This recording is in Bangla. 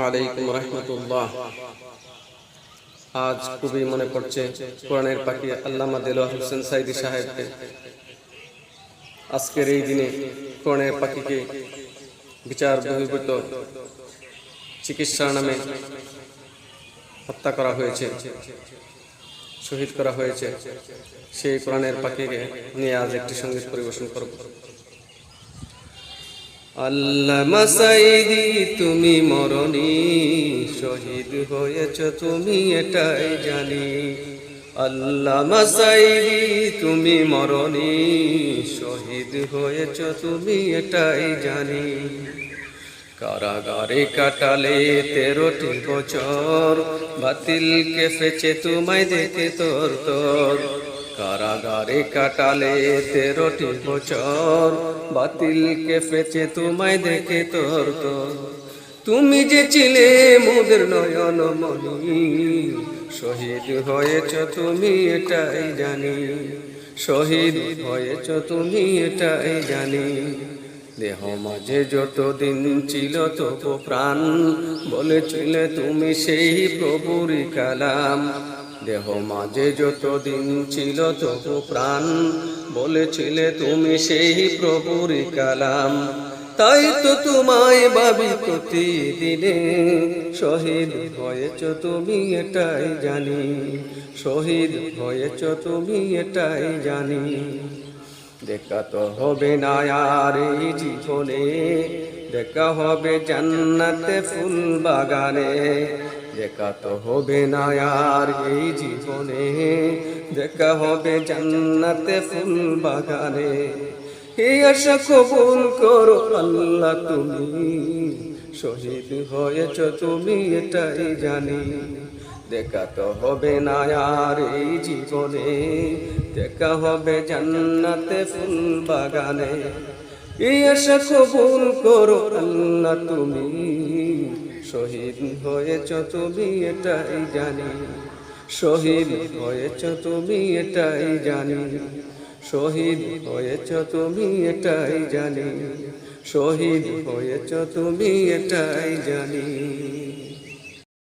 আলাইকুম রহমতুল্লাহ। আজ খুবই মনে পড়ছে কোরআনের পাখি আল্লামা দেলোয়ার হোসেন সাইদি সাহেবকে। আজকের এই দিনে কোরআনের পাখিকে বিচার বহির্ভূত চিকিৎসার নামে হত্যা করা হয়েছে, শহীদ করা হয়েছে। সেই কোরআনের পাখিকে নিয়ে আজ একটি সঙ্গীত পরিবেশন করব। আল্লামা সাইদি তুমি মরণি, শহীদ হয়েছ তুমি এটাই জানি। আল্লামা সাইদি তুমি মরণি, শহীদ হয়েছ তুমি এটাই জানি। কারাগারে কাটালে 13টি বছর, বাতিল কেঁপেছে তোমায় দেখে তোর তোর। কারাগারে কাটালে 13টি বছর, বাতিল কেঁপেছে তোমায় দেখে তোর তোর। তুমি যে ছিলে মোদের নয়ন মনি, শহীদ হয়েছ তুমি এটাই জানি। শহীদ হয়েছ তুমি এটাই জানি। দেহ মাঝে যতদিন ছিল তত প্রাণ, বলেছিলে তুমি সেই প্রভুরই কালাম। দেহ মাঝে যতদিন ছিল তত প্রাণ, বলেছিলে তুমি সেই প্রভুরই কালাম। তাই তো তোমায় ভাবি প্রতিদিনে, শহীদ হয়েছ তুমি এটাই জানি। শহীদ হয়েছ তুমি এটাই জানি। দেখা তো হবে না আর এই জীবনে, দেখা হবে জান্নাতে ফুল বাগানে। দেখা তো হবে না আর এই জীবনে, দেখা হবে জান্নাতে ফুল বাগানে। এই আশা কবুল করো আল্লাহ তুমি, শহীদ হয়েছ তুমি এটাই জানি। দেখা তো হবে না আর এই জীবনে, দেখা হবে জান্নাতে ফুল বাগানে। এই আশা কবুল করো আল্লাহ তুমি, শহীদ হয়েছ তুমি এটাই জানি। শহীদ হয়েছ তুমি এটাই জানি। শহীদ হয়েছ তুমি এটাই জানি। শহীদ হয়েছ তুমি এটাই জানি।